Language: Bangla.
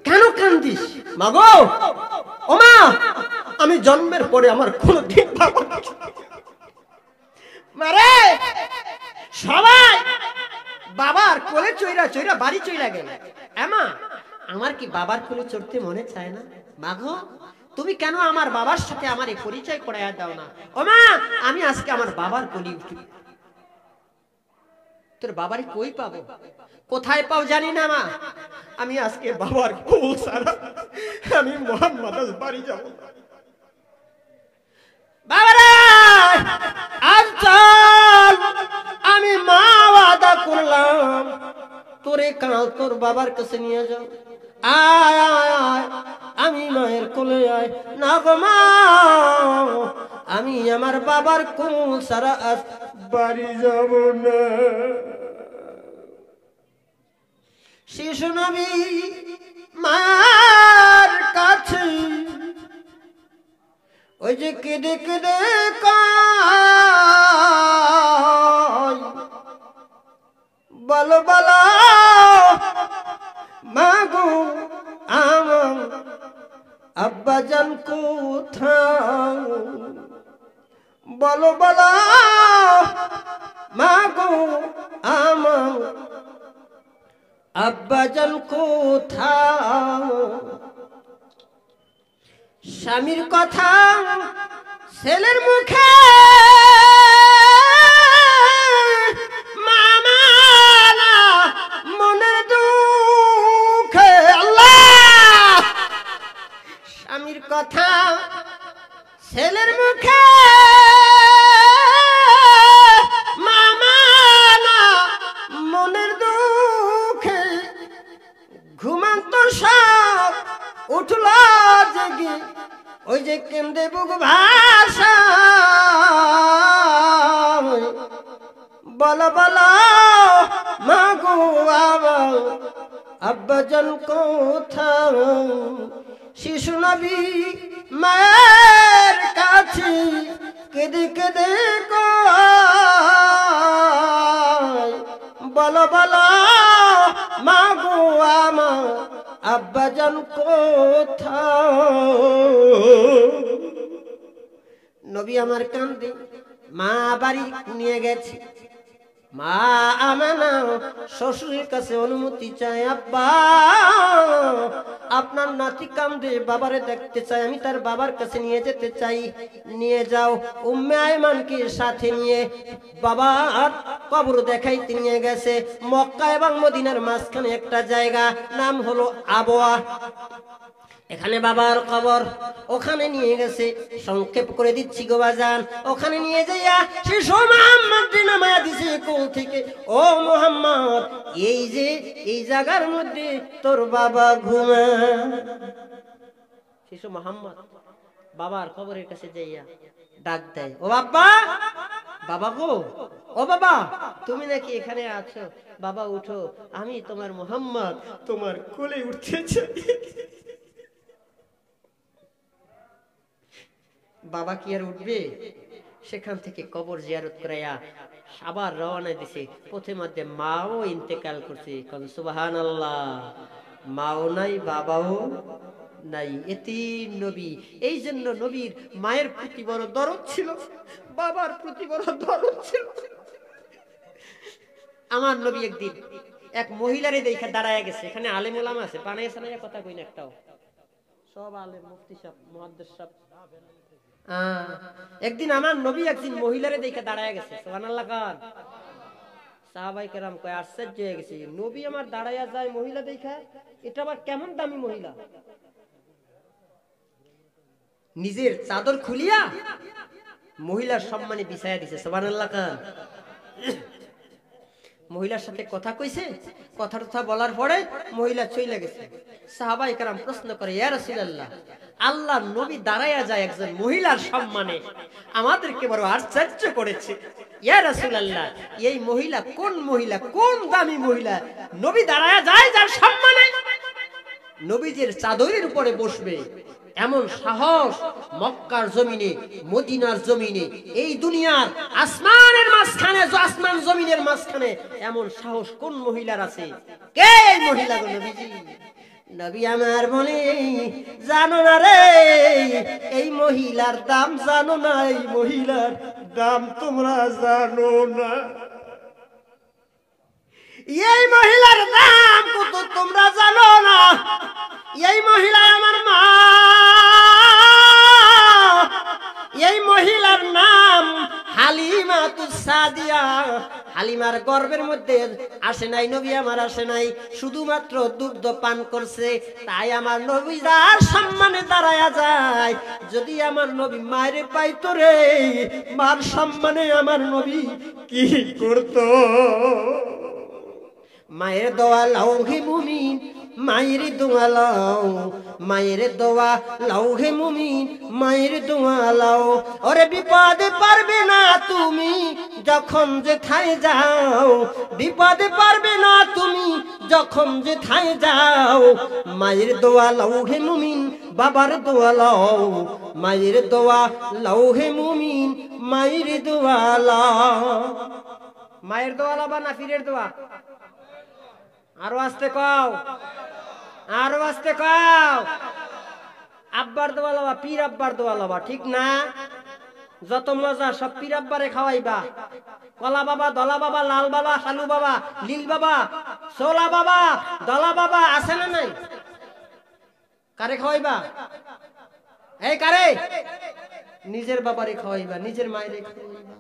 কেন কান্দিস? মাগো, ও মা, আমি জন্মের পরে আমার কোনদিন বাবা মারে সবাই বাবার কোলে চইরা চইরা বাড়ি চইরা গেল। এমা, আমার কি বাবার কোলে চড়তে মনে চায় না? মাগো, তুমি কেন আমার বাবার সাথে আমার এই পরিচয় করাইয়া দাও না? ও মা, আমি আজকে আমার বাবার কোলে উঠি। তোর বাবারে কই পাবো? কোথায় পাও জানি না মা, আমি আজকে বাবার কোল ছাড়া আমি মোহাম্মদ বাড়ি যাব না। বাবারে আজ চল, আমি মা ওয়াদা করলাম তোরে কাল তোর বাবার কাছে নিয়ে যাও। আয় আয় আয়, আমি মায়ের কোলে আয়। না গো মা, আমি আমার বাবার কোল ছাড়া আজ বাড়ি যাব না। শিশু নবী মার কাছে ওই যে কেঁদে কেঁদে কয়, বলো বলো মাগো আমার আব্বা জান কোথায়? বলো বলো মাগো আমার আব্বা জান কোথায়? স্বামীর কথা ছেলের মুখে মামালা মনের দুঃখে। আল্লাহ, স্বামীর কথা ছেলের মুখে মামালা মনের দুঃখে। ঘুমান্ত সব উঠল জেগে, ওই যে কেন্দ্রে বুক ভাষা। বলো বলো মাগো আমার আব্বা জান কোথায়? শিশু নবী মায়ের কাছে কেঁদে কেঁদে কয়, বলো বলো মাগো আমার আব্বা জান কোথায়? নবী আমার কান্দে, মা বাড়ি নিয়ে গেছে। মা আমানা শ্বশুরের কাছে অনুমতি চায়, আব্বা আপনার নাতি কান্দে, বাবারে দেখতে চাই, আমি তার বাবার কাছে নিয়ে যেতে চাই। নিয়ে যাও। উম্মে আয়মানকে সাথে নিয়ে বাবার কবর দেখাইতে নিয়ে গেছে। মক্কা এবং মদিনার মাঝখানে একটা জায়গা, নাম হলো আবওয়া। এখানে বাবার কবর, ওখানে নিয়ে গেছে। সংক্ষেপ করে দিচ্ছি গো বাজান। ওখানে নিয়ে যাইয়া শিশু মুহাম্মদ নামায়া দিছে কোল থেকে। ও মুহাম্মদ, এই যে এই জায়গার মধ্যে তোর বাবা ঘুমায়। শিশু মুহাম্মদ বাবার কবরের কাছে যাইয়া ডাক দেয়, ও বাবা, বাবা গো, ও বাবা, তুমি নাকি এখানে আছো? বাবা উঠো, আমি তোমার মুহাম্মদ তোমার কোলে উঠতে চাই। বাবা কি আর উঠবে? সেখান থেকে কবর জিয়ারত করাইয়া আবার রওনা দিছে। পথে মধ্যে মাও ইন্তেকাল করছে। সুবহানাল্লাহ, মাও নাই বাবাও নাই, এতিম নবী। এই জন্য নবীর মায়ের প্রতি বড় দরদ ছিল, বাবার প্রতি বড় দরদ ছিল। আমার নবী একদিন এক মহিলারে দেখে দাঁড়ায় গেছে। এখানে আলেম ওলামা আছে, বানায় সানাইয়া কথা কই না একটাও, সব আলেম, মুফতি সাহেব, মুহাদ্দিস সাহেব। একদিন আমার নবী একদিন মহিলারে দেখে দাঁড়ায় গেছে। সুবহানাল্লাহ কান। সাহাবাই কেরাম কয় আশ্চর্য হয়ে গেছে, নবী আমার দাঁড়ায়া যায় মহিলা দেখা, এটা আবার কেমন দামি মহিলা? নিজের চাদর খুলিয়া মহিলার সম্মানে বিছায়া দিছে। সুবহানাল্লাহ কান। মহিলার সাথে কথা কইছে, কথা বলার পরে মহিলা চলে গেছে। সাহাবায়ে কেরাম প্রশ্ন করে, ইয়া রাসূলুল্লাহ, আল্লাহর নবী দাঁড়ায়া যায় একজন মহিলার সম্মানে, আমাদেরকে বড় আশ্চর্য করেছে। ইয়া রাসূলুল্লাহ, এই মহিলা কোন মহিলা, কোন দামি মহিলা নবী দাঁড়ায়া যায় যার সম্মানে নবীজির চাদরের উপরে বসবে? এমন সাহস মক্কার জমিনে, মদিনার জমিনে, এই দুনিয়ার আসমানের মাঝখানে, আসমান জমিনের মাঝখানে এমন সাহস কোন মহিলার আছে? কে এই মহিলা গো নবীজি? নবী আমার বলে, জানো না রে এই মহিলার দাম, জানো না এই মহিলার দাম তোমরা জানো না, এই মহিলার দাম কত তোমরা জানো না। এই মহিলা আমার মা, এই মহিলার নাম হালিমাতুস সাদিয়া। হালিমার গর্ভের মধ্যে আসে নাই নবী আমার, আসে নাই, শুধুমাত্র দুগ্ধ পান করছে। তাই আমার নবী যার সম্মানে দাঁড়ায়া যায়। যদি আমার নবী মায়ের পাইতো রে, মার সম্মানে আমার নবী কি করতো। মায়ের দোয়া লাও হে মুমিন, মায়ের দোয়া লাও, মায়ের দোয়া লাও হে মুমিন, মায়ের দোয়া লাও। ওরে বিপদে পারবে না তুমি যখন যেথায় যাও, বিপদে পারবে না তুমি যখন যেথায় যাও। মায়ের দোয়া লাও হে মুমিন, বাবার দোয়া লাও, মায়ের দোয়া লাও হে মুমিন, মায়ের দোয়া লাও। মায়ের দোয়া লাবা না পীরের দোয়া? আরো আসতে কও, আরো আসতে কও। আব্বার দোয়া লবা, পীর আব্বার দোয়া লবা, ঠিক না? যত মজা সব পীর আব্বারে খাওয়াইবা। কলা বাবা, দলা বাবা, লাল বাবা, শালু বাবা, লীল বাবা, সোলা বাবা, দলা বাবা আছে না নাই? কারে খাওয়াইবা? এই কারে? নিজের বাবারে খাওয়াইবা, নিজের মায়েরে খাওয়াইবা।